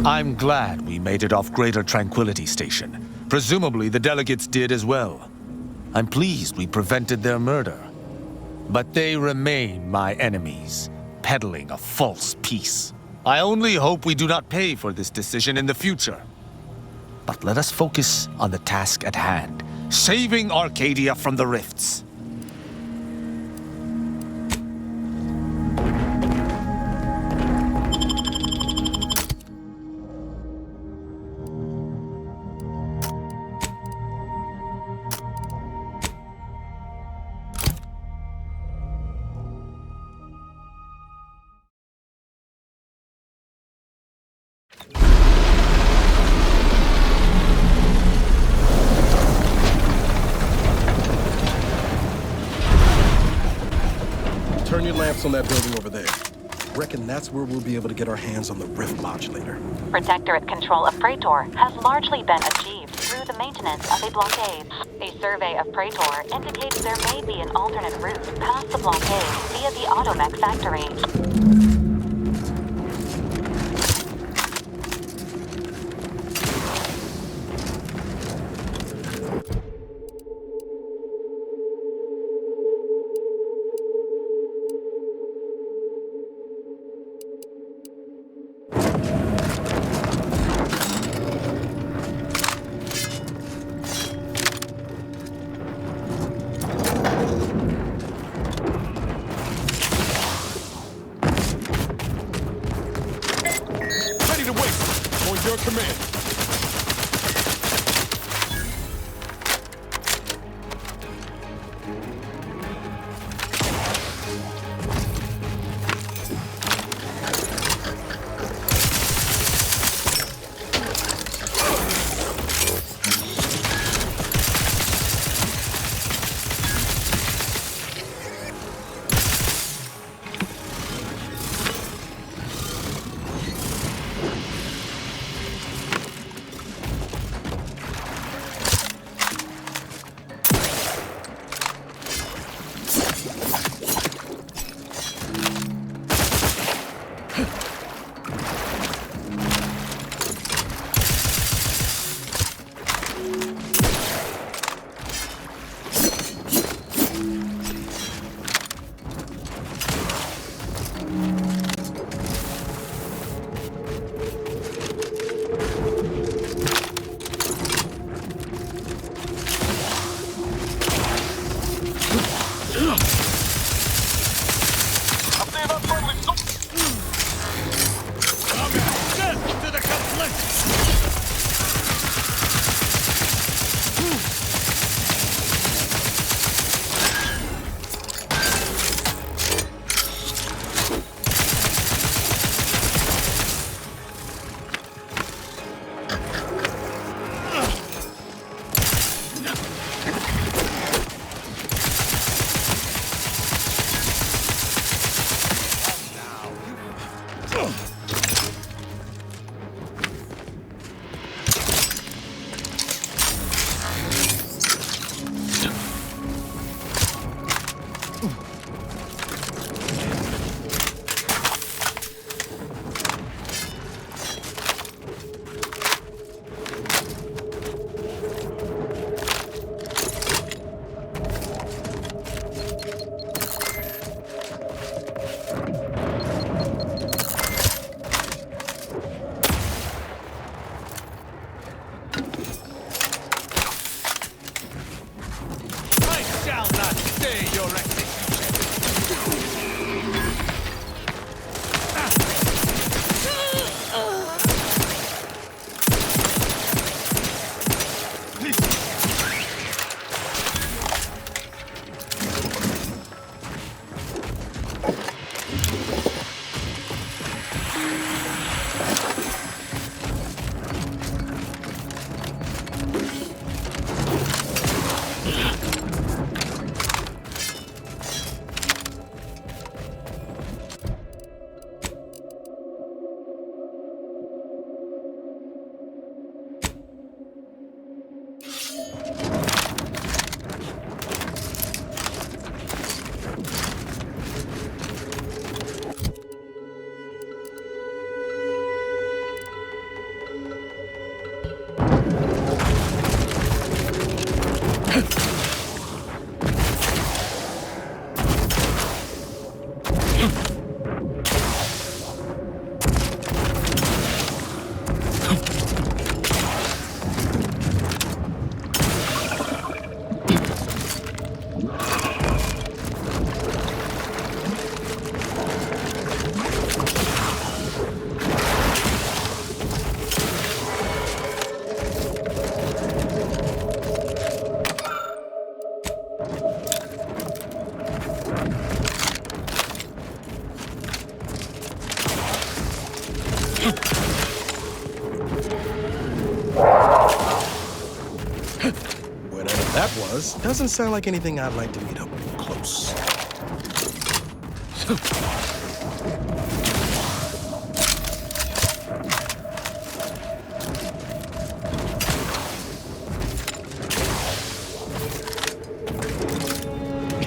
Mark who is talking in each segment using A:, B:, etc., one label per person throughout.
A: I'm glad we made it off Greater Tranquility Station. Presumably the delegates did as well. I'm pleased we prevented their murder. But they remain my enemies, peddling a false peace. I only hope we do not pay for this decision in the future. But let us focus on the task at hand, saving Arcadia from the rifts.
B: Turn your lamps on that building over there. Reckon that's where we'll be able to get our hands on the rift modulator.
C: Protectorate control of Praetor has largely been achieved through the maintenance of a blockade. A survey of Praetor indicates there may be an alternate route past the blockade via the Automech factory.
B: Your command. Whatever that was, doesn't sound like anything I'd like to meet up close.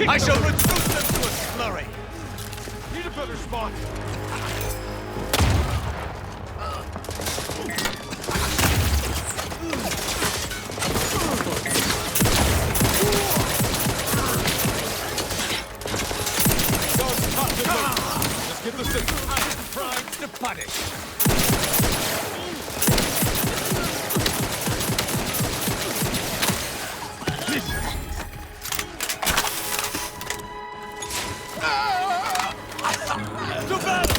A: I shall reduce them to a slurry.
D: Need a better spot. Let's get this thing.
A: I am primed to punish.
D: To battle!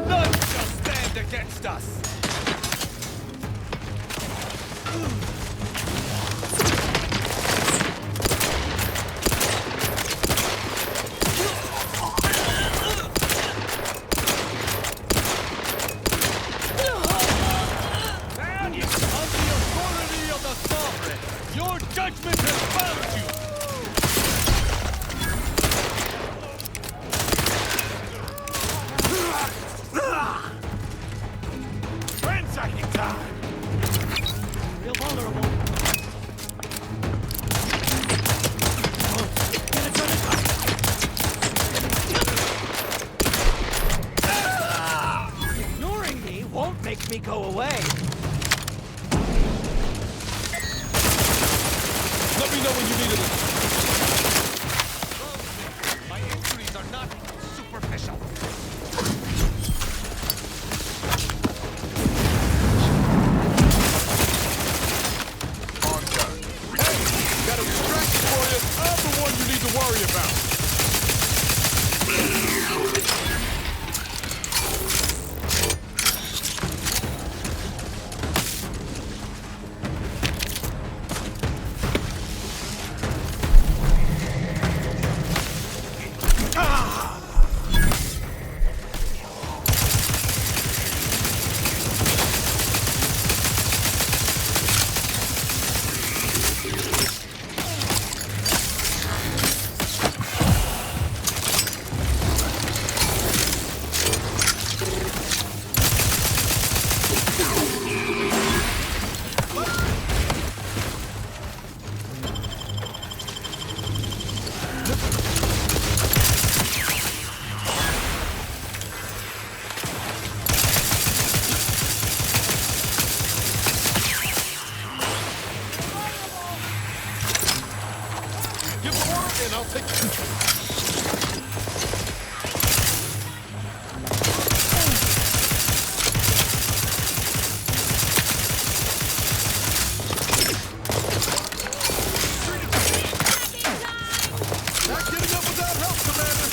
A: None shall stand against us.
D: Down, you
A: On the authority of the sovereign, your judgment has found you.
D: ransacking time!
E: Real vulnerable. Ignoring me won't make me go away.
D: Let me know when you need it.
A: My injuries are not superficial.
D: Got a distraction for you. I'm the one you need to worry about. Give the order and I'll take it. Not getting up without help, Commander.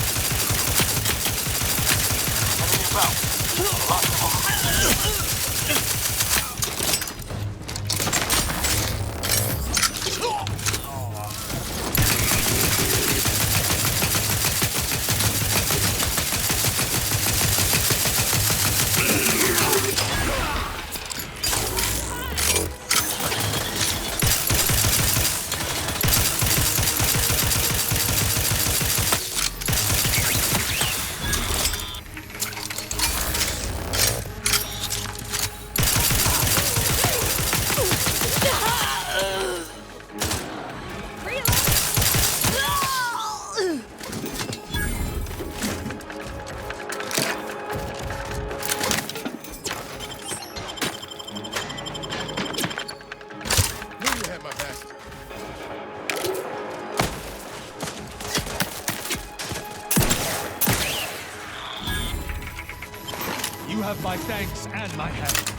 E: have my thanks and my help.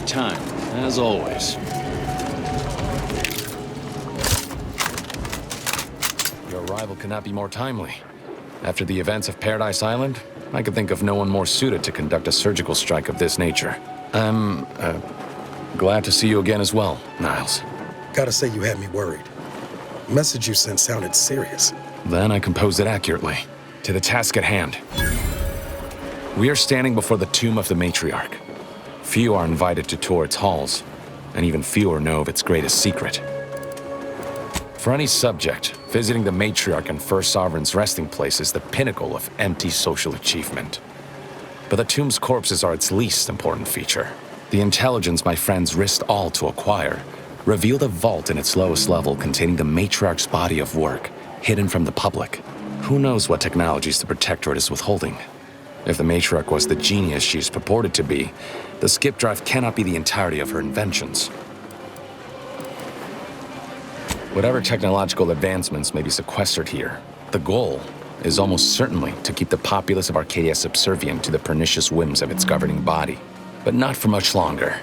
F: Time, as always. Your arrival cannot be more timely. After the events of Paradise Island, I could think of no one more suited to conduct a surgical strike of this nature. I'm, glad to see you again as well, Niles.
B: Gotta say you had me worried. The message you sent sounded serious.
F: Then I composed it accurately. To the task at hand. We are standing before the tomb of the matriarch. Few are invited to tour its halls, and even fewer know of its greatest secret. For any subject, visiting the matriarch and First Sovereign's resting place is the pinnacle of empty social achievement. But the tomb's corpses are its least important feature. The intelligence my friends risked all to acquire revealed a vault in its lowest level containing the matriarch's body of work, hidden from the public. Who knows what technologies the Protectorate is withholding? If the Matriarch was the genius she's purported to be, the skip drive cannot be the entirety of her inventions. Whatever technological advancements may be sequestered here, the goal is almost certainly to keep the populace of Arcadia subservient to the pernicious whims of its governing body. But not for much longer.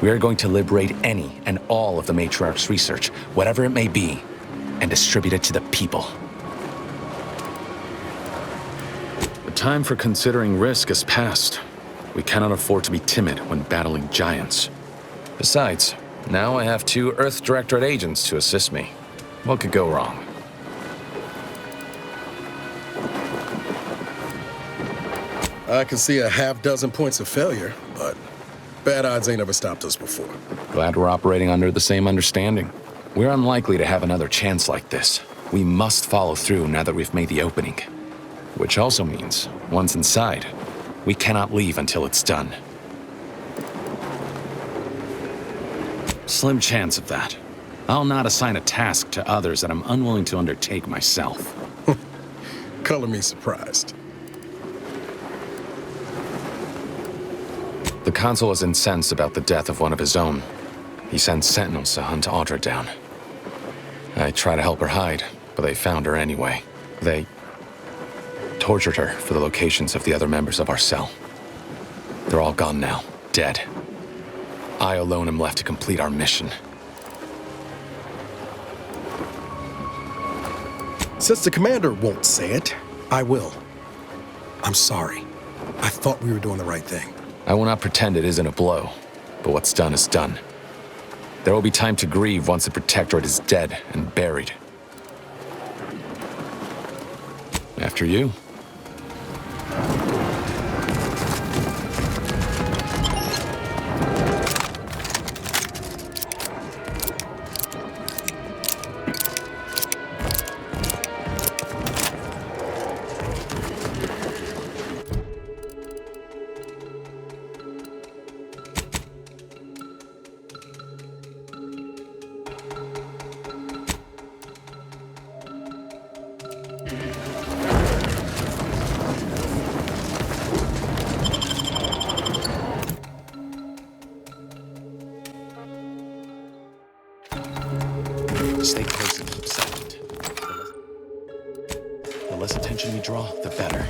F: We are going to liberate any and all of the Matriarch's research, whatever it may be, and distribute it to the people. The time for considering risk has passed. We cannot afford to be timid when battling giants. Besides, now I have 2 Earth Directorate agents to assist me. What could go wrong?
B: I can see a half-dozen points of failure, but bad odds ain't ever stopped us before.
F: Glad we're operating under the same understanding. We're unlikely to have another chance like this. We must follow through now that we've made the opening. Which also means, once inside, we cannot leave until it's done. Slim chance of that. I'll not assign a task to others that I'm unwilling to undertake myself.
B: Color me surprised.
F: The Consul is incensed about the death of one of his own. He sends sentinels to hunt Audra down. I try to help her hide, but they found her anyway. They tortured her for the locations of the other members of our cell. They're all gone now, dead. I alone am left to complete our mission.
B: Since the commander won't say it, I will. I'm sorry. I thought we were doing the right thing.
F: I will not pretend it isn't a blow, but what's done is done. There will be time to grieve once the Protectorate is dead and buried. After you. Stay close and keep silent. The less attention we draw, the better.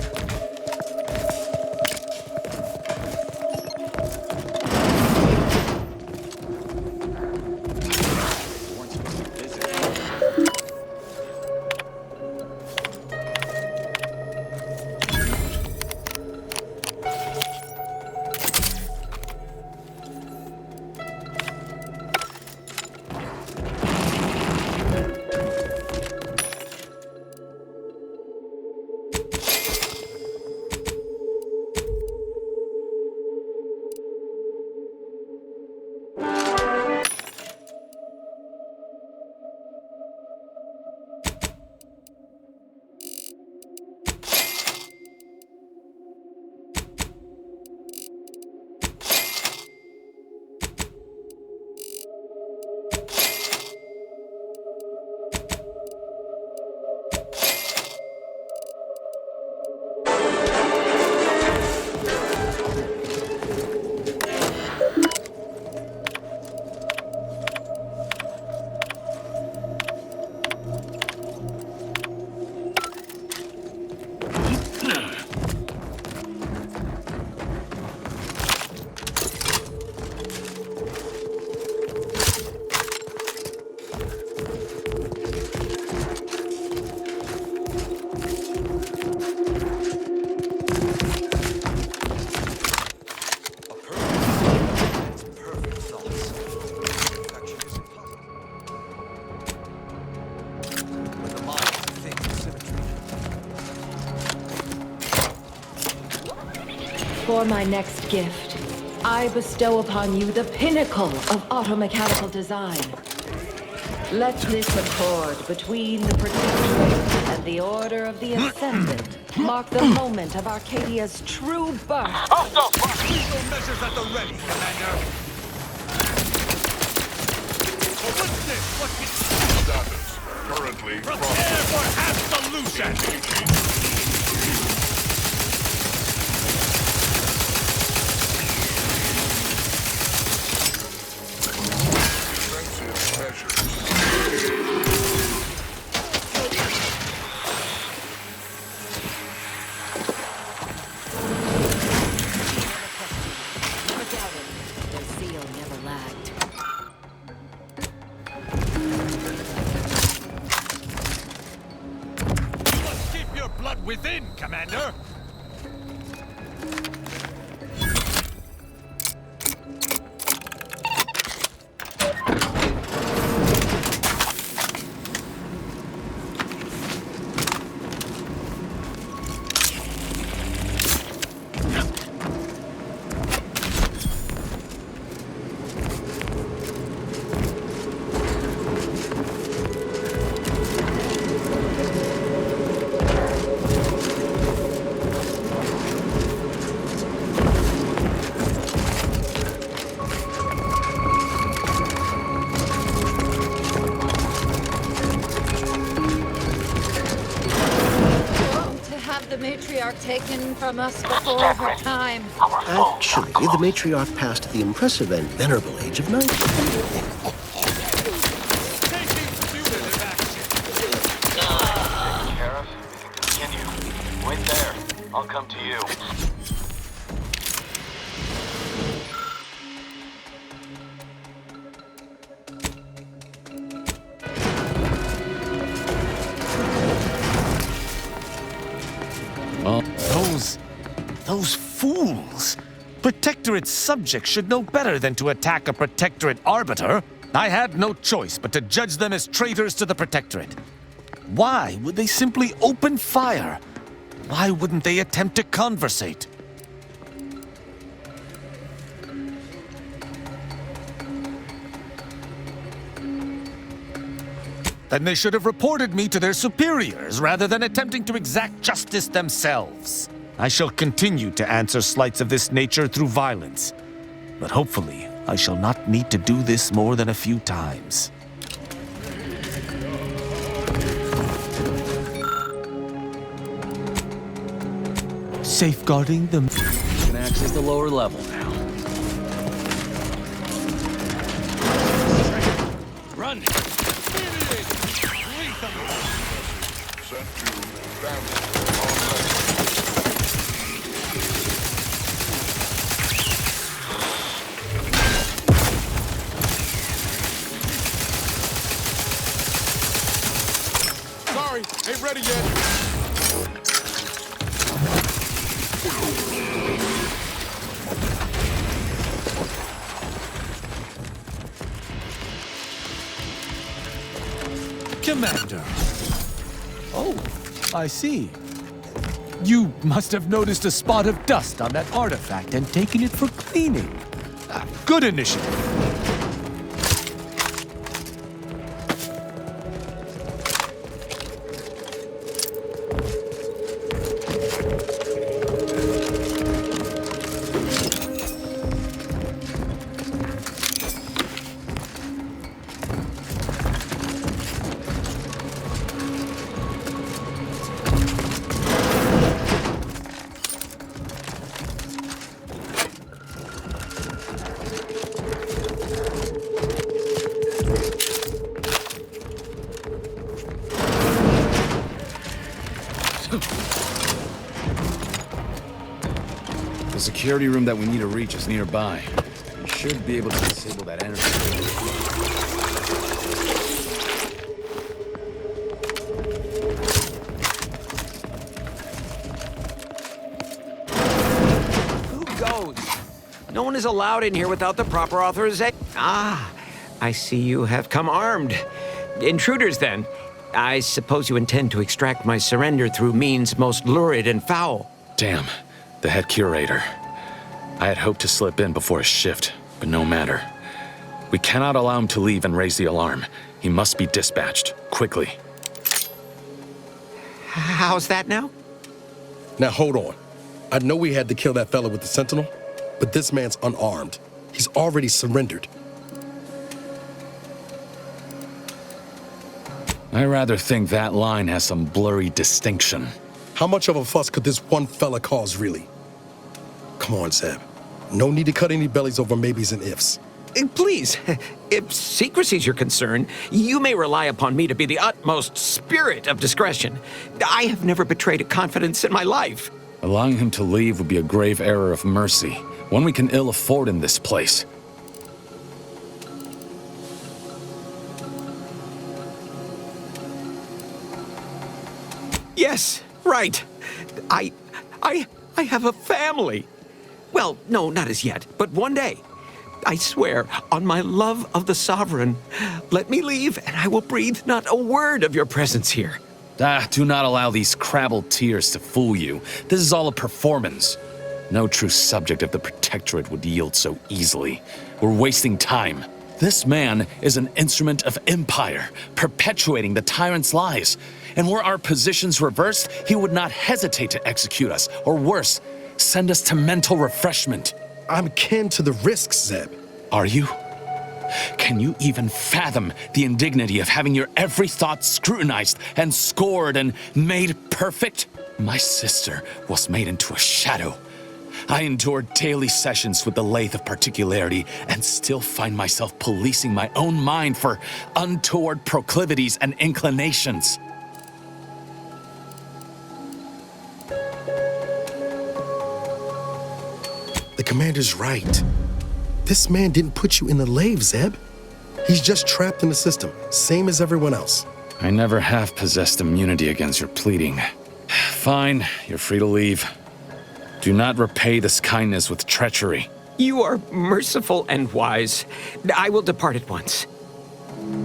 G: For my next gift, I bestow upon you the pinnacle of automechanical design. Let this accord between the Protectorate and the Order of the Ascendant mark the moment of Arcadia's true birth.
E: Lethal measures at the ready, Commander. What's this? What's this?
D: Got this. currently
E: Prepare for absolution!
D: defensive measures.
G: Never doubted. Their zeal never lagged.
E: You must keep your blood within, Commander!
G: To have the matriarch taken from us before her time.
H: Actually, the matriarch passed the impressive and venerable age of 90.
E: Taking punitive action!
I: Sheriff, continue. Wait there. I'll come to you.
A: Those fools! Protectorate subjects should know better than to attack a Protectorate arbiter. I had no choice but to judge them as traitors to the Protectorate. Why would they simply open fire? Why wouldn't they attempt to conversate? Then they should have reported me to their superiors rather than attempting to exact justice themselves. I shall continue to answer slights of this nature through violence, but hopefully I shall not need to do this more than a few times. Safeguarding them.
J: Can access the lower level now.
E: Run!
D: Sent to damage on Sorry, ain't ready yet.
A: Commander. Oh, I see. You must have noticed a spot of dust on that artifact and taken it for cleaning. Good initiative.
F: The security room that we need to reach is nearby. We should be able to disable that energy.
K: Who goes? No one is allowed in here without the proper authorization. Ah, I see you have come armed. Intruders, then. I suppose you intend to extract my surrender through means most lurid and foul.
F: Damn, the head curator. I had hoped to slip in before his shift, but no matter. We cannot allow him to leave and raise the alarm. He must be dispatched, quickly.
K: How's that now?
B: Now hold on. I know we had to kill that fella with the Sentinel, but this man's unarmed. He's already surrendered.
F: I rather think that line has some blurry distinction.
B: How much of a fuss could this one fella cause, really? Come on, Zeb. No need to cut any bellies over maybes and ifs.
K: Please, if secrecy's your concern, you may rely upon me to be the utmost spirit of discretion. I have never betrayed a confidence in my life.
F: Allowing him to leave would be a grave error of mercy, one we can ill afford in this place.
K: Yes, right. I have a family. Well, no, not as yet, but one day. I swear, on my love of the Sovereign, let me leave and I will breathe not a word of your presence here.
F: Do not allow these crabbled tears to fool you. This is all a performance. No true subject of the Protectorate would yield so easily. We're wasting time. This man is an instrument of empire, perpetuating the tyrant's lies. And were our positions reversed, he would not hesitate to execute us, or worse, send us to mental refreshment.
B: I'm kin to the risks, Zeb.
F: Are you? Can you even fathom the indignity of having your every thought scrutinized and scored and made perfect? My sister was made into a shadow. I endured daily sessions with the lathe of particularity and still find myself policing my own mind for untoward proclivities and inclinations.
B: The commander's right. This man didn't put you in the lathe, Zeb. He's just trapped in the system, same as everyone else.
F: I never have possessed immunity against your pleading. Fine, you're free to leave. Do not repay this kindness with treachery.
K: You are merciful and wise. I will depart at once.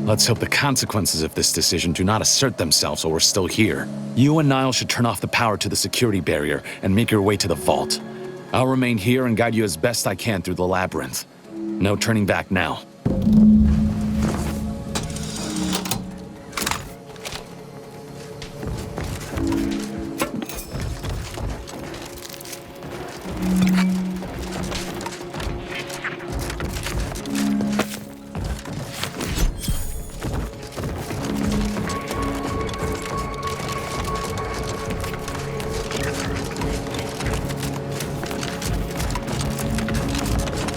F: Let's hope the consequences of this decision do not assert themselves while we're still here. You and Niall should turn off the power to the security barrier and make your way to the vault. I'll remain here and guide you as best I can through the labyrinth. No turning back now.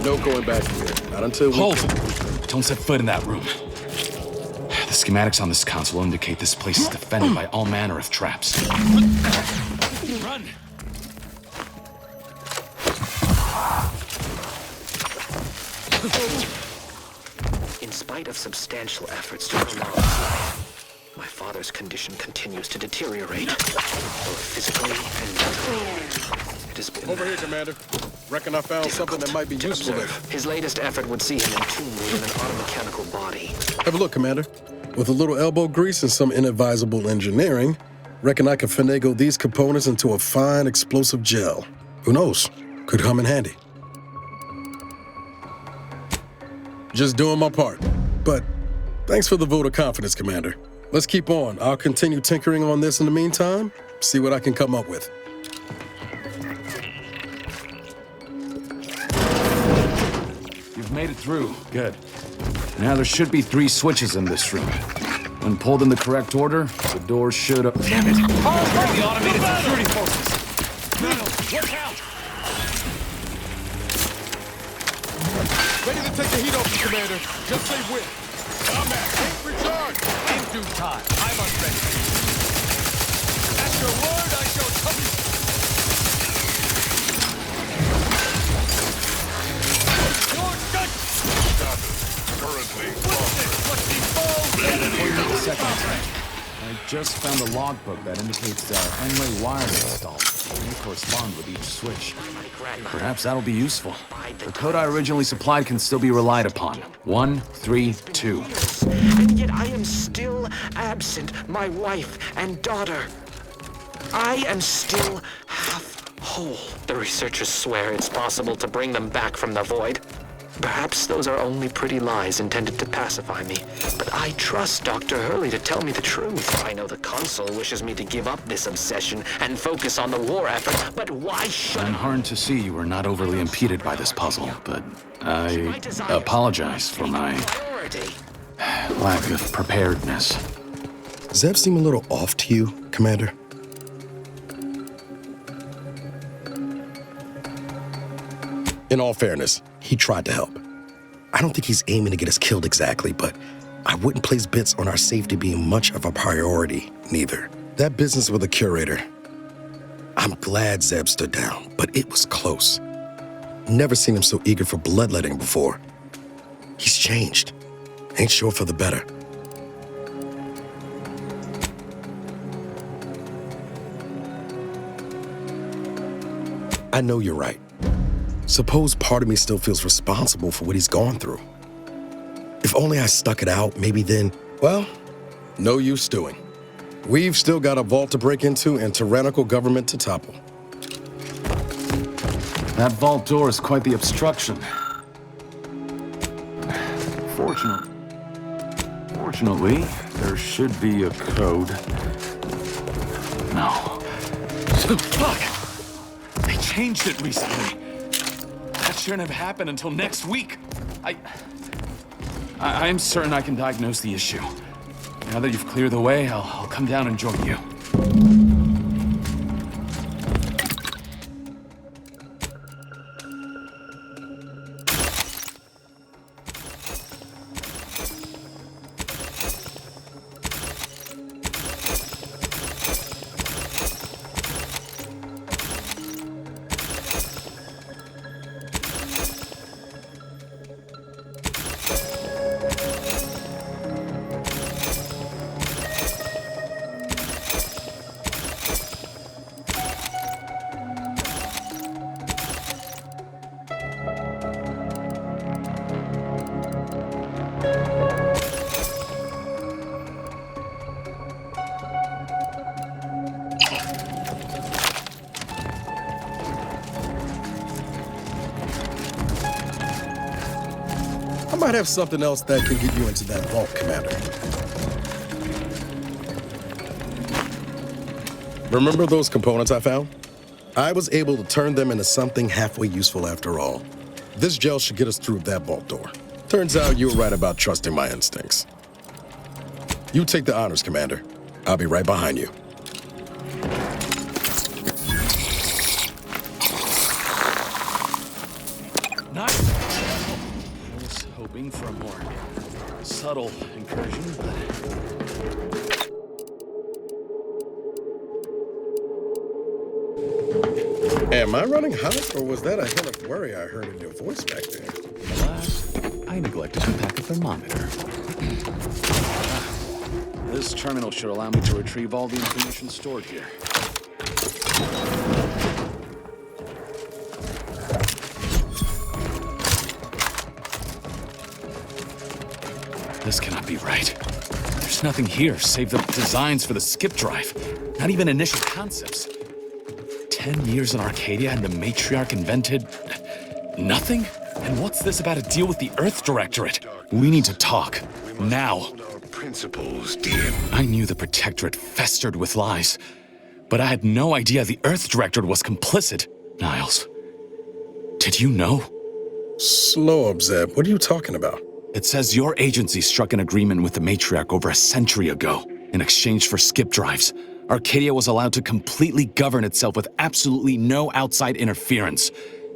B: No going back here. Not until we...
F: Hold! Don't set foot in that room. The schematics on this console indicate this place is defended by all manner of traps.
E: Run!
H: In spite of substantial efforts to prolong his life, my father's condition continues to deteriorate, both physically and mentally. It has been
D: Over here, Commander. Reckon I found something that might be
H: to
D: useful there.
H: observe. His latest effort would see him entombed within an automechanical body.
B: Have a look, Commander. With a little elbow grease and some inadvisable engineering, reckon I can finagle these components into a fine explosive gel. Who knows? Could come in handy. Just doing my part. But thanks for the vote of confidence, Commander. Let's keep on. I'll continue tinkering on this in the meantime, see what I can come up with.
F: You've made it through. Good. Now there should be 3 switches in this room. When pulled in the correct order, the doors should open.
E: Damn it! The automated security forces! Niall, look out!
D: Ready to take the heat off you, Commander. Just say when. Combat, take recharge.
E: In due time, I'm unready. At your word, I shall come. You're done!
D: Currently.
E: What's this? What's the ball?
F: Second attack. I just found the logbook that indicates the Henley wire installed. It may correspond with each switch. Perhaps that'll be useful. The code I originally supplied can still be relied upon. 1, 3, 2.
H: And yet I am still absent my wife and daughter. I am still half whole. The researchers swear it's possible to bring them back from the void. Perhaps those are only pretty lies intended to pacify me. But I trust Dr. Hurley to tell me the truth. I know the Consul wishes me to give up this obsession and focus on the war effort, but why should
F: I'm heartened to see you were not overly impeded by this puzzle, but I apologize for my lack of preparedness.
B: Zeb seem a little off to you, Commander? In all fairness, he tried to help. I don't think he's aiming to get us killed exactly, but I wouldn't place bets on our safety being much of a priority, neither. That business with the curator, I'm glad Zeb stood down, but it was close. Never seen him so eager for bloodletting before. He's changed. Ain't sure for the better. I know you're right. Suppose part of me still feels responsible for what he's gone through. If only I stuck it out, maybe then, well, no use stewing. We've still got a vault to break into and tyrannical government to topple.
F: That vault door is quite the obstruction. Fortunately, there should be a code. No. Fuck! They changed it recently. That shouldn't have happened until next week. I'm certain I can diagnose the issue. Now that you've cleared the way, I'll come down and join you.
B: I might have something else that can get you into that vault, Commander. Remember those components I found? I was able to turn them into something halfway useful after all. This gel should get us through that vault door. Turns out you were right about trusting my instincts. You take the honors, Commander. I'll be right behind you.
F: Nice. I was hoping for a more subtle incursion, but...
B: Am I running hot, or was that a hint of worry I heard in your voice back there?
F: Alas, I neglected to pack a thermometer. This terminal should allow me to retrieve all the information stored here. This cannot be right. There's nothing here save the designs for the skip drive. Not even initial concepts. 10 years in Arcadia and the matriarch invented... nothing? And what's this about a deal with the Earth Directorate? We need to talk. Now.
L: Principles, dear.
F: I knew the Protectorate festered with lies, but I had no idea the Earth Directorate was complicit. Niles, did you know?
B: Slow up, Zeb. What are you talking about?
F: It says your agency struck an agreement with the matriarch over a century ago in exchange for skip drives. Arcadia was allowed to completely govern itself with absolutely no outside interference,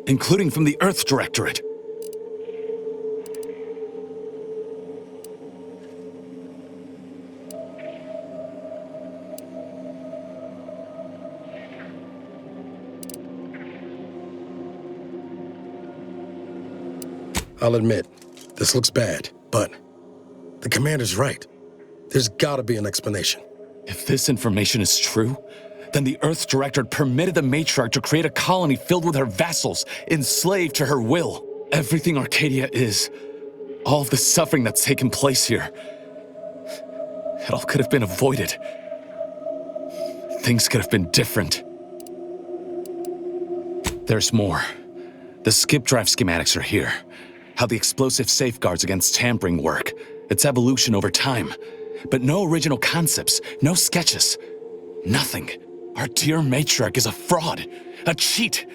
F: including from the Earth Directorate.
B: I'll admit, this looks bad, but the commander's right. There's gotta be an explanation.
F: If this information is true, then the Earth Directorate permitted the matriarch to create a colony filled with her vassals, enslaved to her will. Everything Arcadia is, all of the suffering that's taken place here, it all could have been avoided. Things could have been different. There's more. The skip drive schematics are here. How the explosive safeguards against tampering work, its evolution over time. But no original concepts, no sketches, nothing. Our dear matriarch is a fraud, a cheat.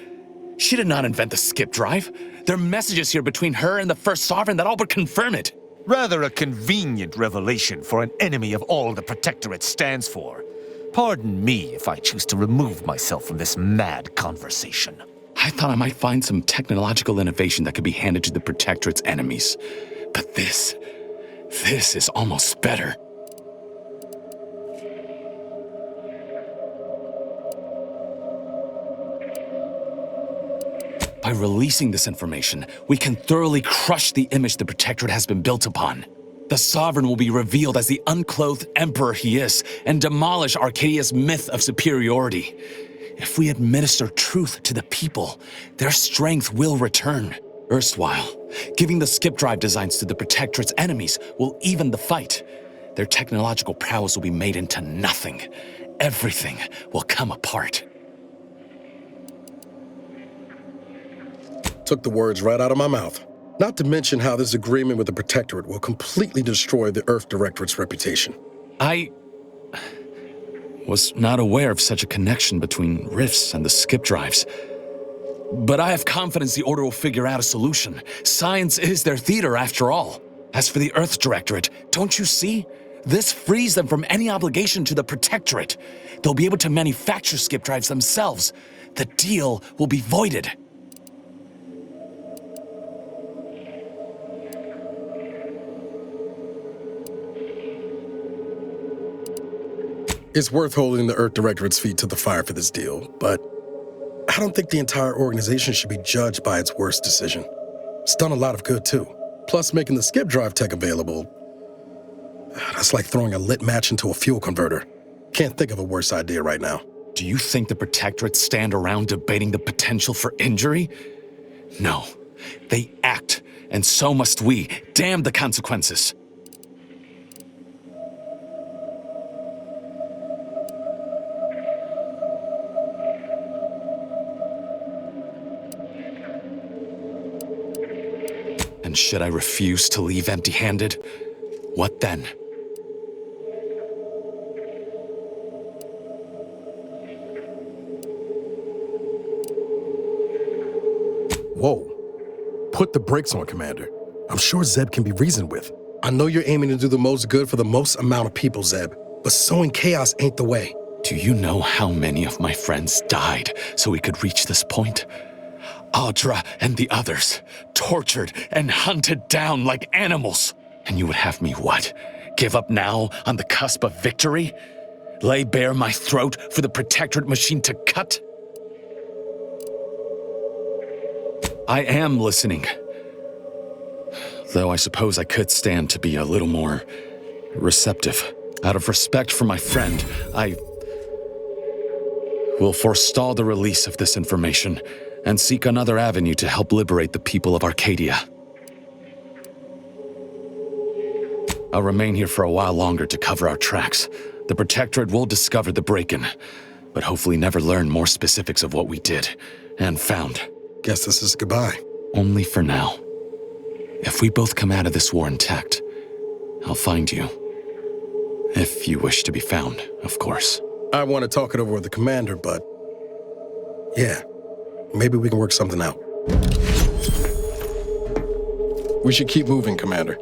F: She did not invent the skip drive. There are messages here between her and the First Sovereign that all but confirm it.
A: Rather a convenient revelation for an enemy of all the Protectorate stands for. Pardon me if I choose to remove myself from this mad conversation.
F: I thought I might find some technological innovation that could be handed to the Protectorate's enemies. But this is almost better. By releasing this information, we can thoroughly crush the image the Protectorate has been built upon. The Sovereign will be revealed as the unclothed emperor he is, and demolish Arcadia's myth of superiority. If we administer truth to the people, their strength will return. Erstwhile, giving the skip drive designs to the Protectorate's enemies will even the fight. Their technological prowess will be made into nothing. Everything will come apart.
B: Took the words right out of my mouth. Not to mention how this agreement with the Protectorate will completely destroy the Earth Directorate's reputation.
F: I was not aware of such a connection between rifts and the skip drives. But I have confidence the Order will figure out a solution. Science is their theater, after all. As for the Earth Directorate, don't you see? This frees them from any obligation to the Protectorate. They'll be able to manufacture skip drives themselves. The deal will be voided.
B: It's worth holding the Earth Directorate's feet to the fire for this deal, but I don't think the entire organization should be judged by its worst decision. It's done a lot of good, too. Plus, making the skip drive tech available, that's like throwing a lit match into a fuel converter. Can't think of a worse idea right now.
F: Do you think the Protectorate stand around debating the potential for injury? No. They act, and so must we. Damn the consequences. And should I refuse to leave empty-handed? What then?
B: Whoa. Put the brakes on, Commander. I'm sure Zeb can be reasoned with. I know you're aiming to do the most good for the most amount of people, Zeb, but sowing chaos ain't the way.
F: Do you know how many of my friends died so we could reach this point? Audra and the others, tortured and hunted down like animals. And you would have me what? Give up now on the cusp of victory? Lay bare my throat for the Protectorate machine to cut? I am listening. Though I suppose I could stand to be a little more receptive. Out of respect for my friend, I will forestall the release of this information and seek another avenue to help liberate the people of Arcadia. I'll remain here for a while longer to cover our tracks. The Protectorate will discover the break-in, but hopefully never learn more specifics of what we did and found.
B: Guess this is goodbye.
F: Only for now. If we both come out of this war intact, I'll find you. If you wish to be found, of course.
B: I want to talk it over with the Commander, but yeah, maybe we can work something out. We should keep moving, Commander.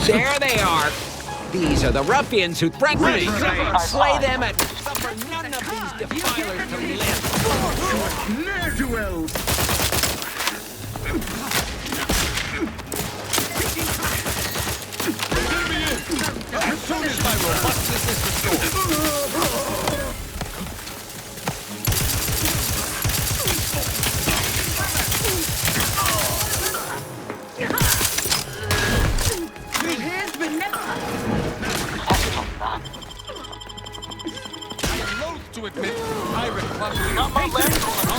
K: There they are. These are the ruffians who threatened me. Slay them and suffer none of these defilers to live.
L: Ne'er-do-wells!
E: As soon as my robustness is restored. I am loath to admit pirate club. Not my left on the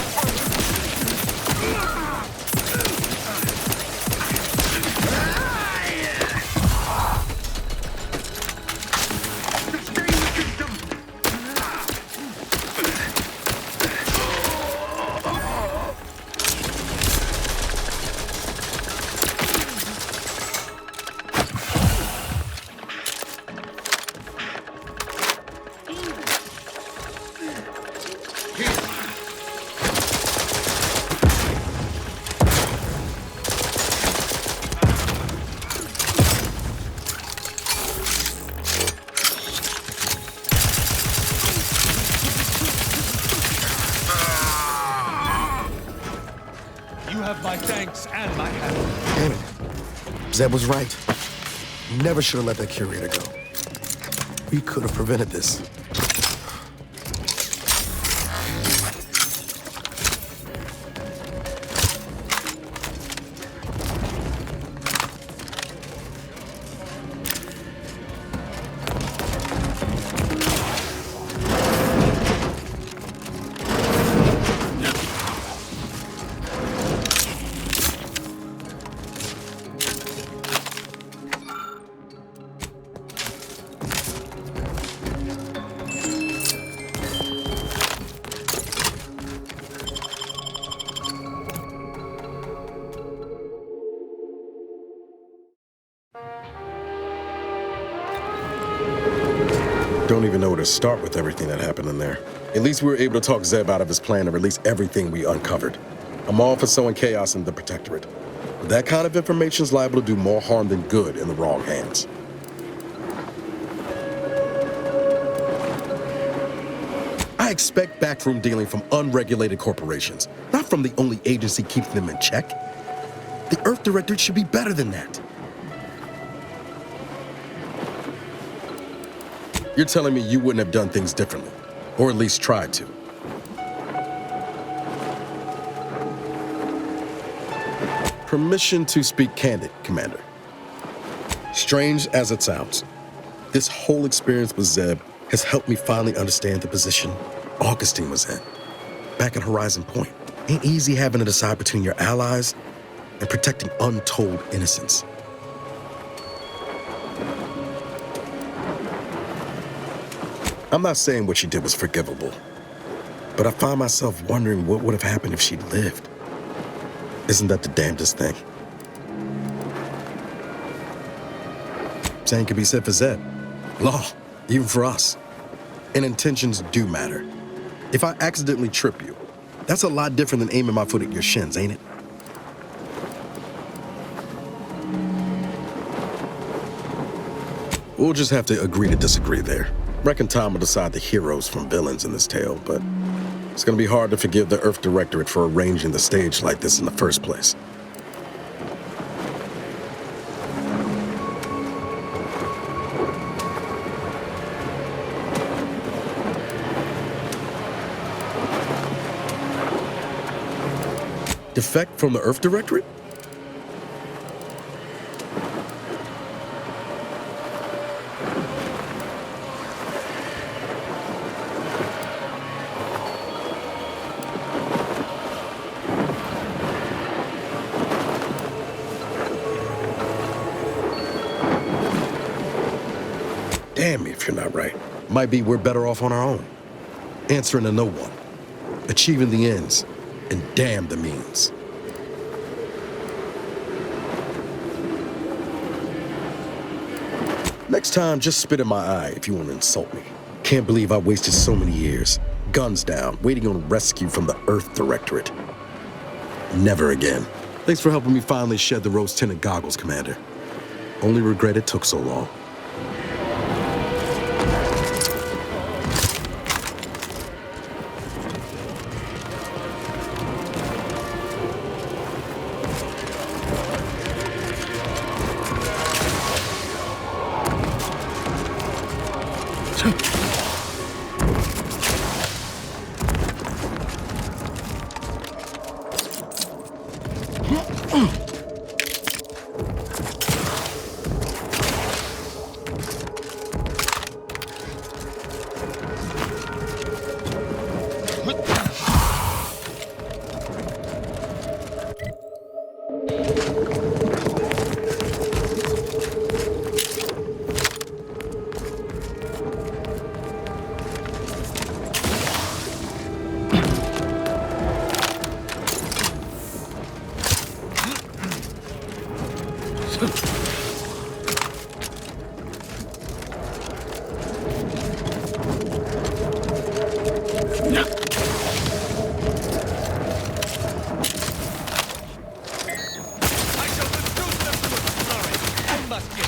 E: You have my thanks and my hand.
B: Damn it. Zeb was right. Never should have let that curator go. We could have prevented this. Don't even know where to start with everything that happened in there. At least we were able to talk Zeb out of his plan to release everything we uncovered. I'm all for sowing chaos in the Protectorate. But that kind of information is liable to do more harm than good in the wrong hands. I expect backroom dealing from unregulated corporations, not from the only agency keeping them in check. The Earth Directorate should be better than that. You're telling me you wouldn't have done things differently, or at least tried to. Permission to speak candid, Commander. Strange as it sounds, this whole experience with Zeb has helped me finally understand the position Augustine was in, back at Horizon Point. Ain't easy having to decide between your allies and protecting untold innocence. I'm not saying what she did was forgivable, but I find myself wondering what would have happened if she'd lived. Isn't that the damnedest thing? Same could be said for Zeb. Law, even for us. And intentions do matter. If I accidentally trip you, that's a lot different than aiming my foot at your shins, ain't it? We'll just have to agree to disagree there. Reckon time will decide the heroes from villains in this tale, but it's gonna be hard to forgive the Earth Directorate for arranging the stage like this in the first place. Defect from the Earth Directorate? Damn me if you're not right. Might be we're better off on our own. Answering to no one. Achieving the ends. And damn the means. Next time, just spit in my eye if you want to insult me. Can't believe I wasted so many years. Guns down, waiting on rescue from the Earth Directorate. Never again. Thanks for helping me finally shed the rose-tinted goggles, Commander. Only regret it took so long.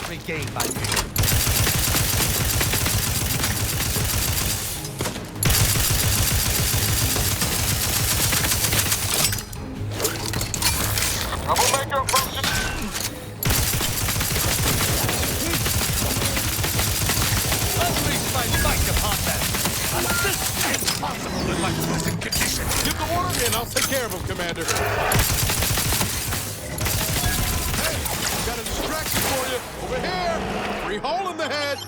E: Regained by me.
I: You're approaching.
E: Unleash my might upon them! This is impossible in my present condition!
D: Give the order and I'll take care of him, Commander. Hey, got a distraction for you. Over here. Free hole in the head.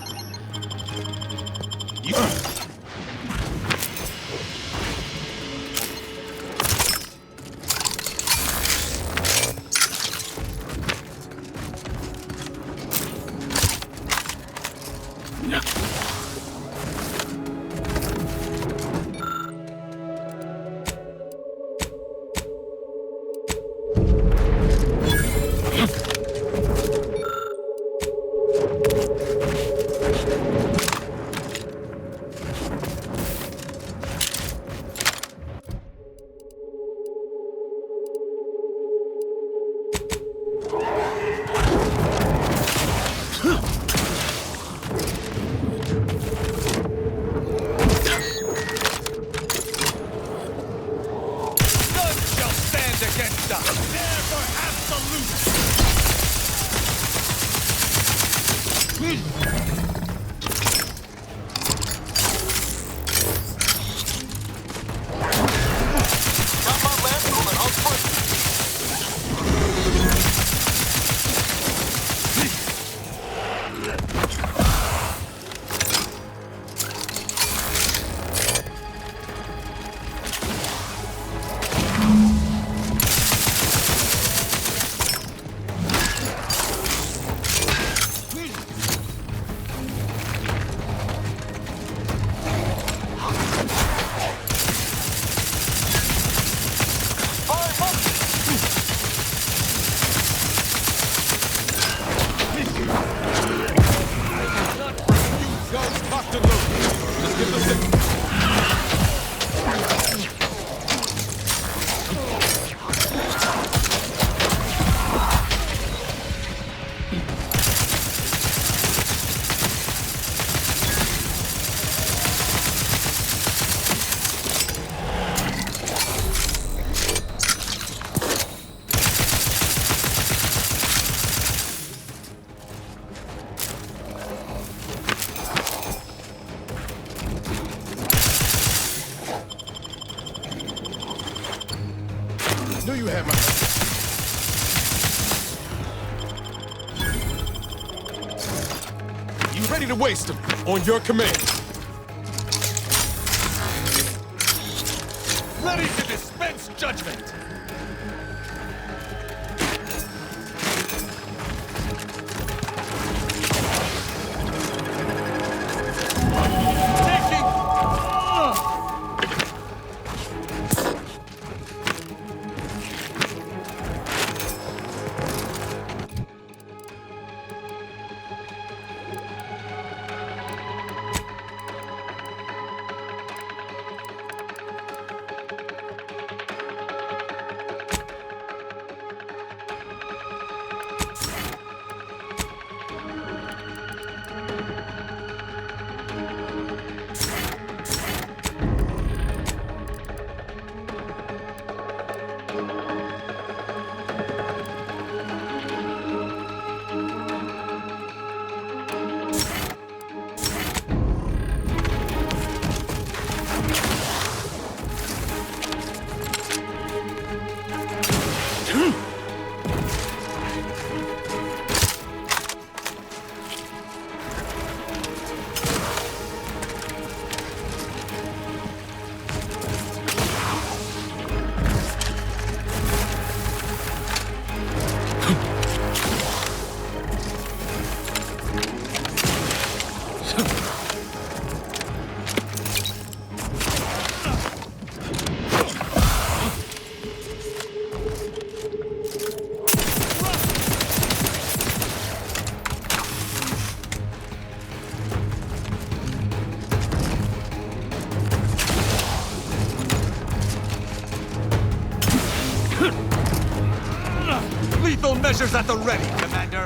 D: Knew you had my... You ready to waste them on your command?
E: Ready to dispense judgment! Lethal measures at the ready, Commander.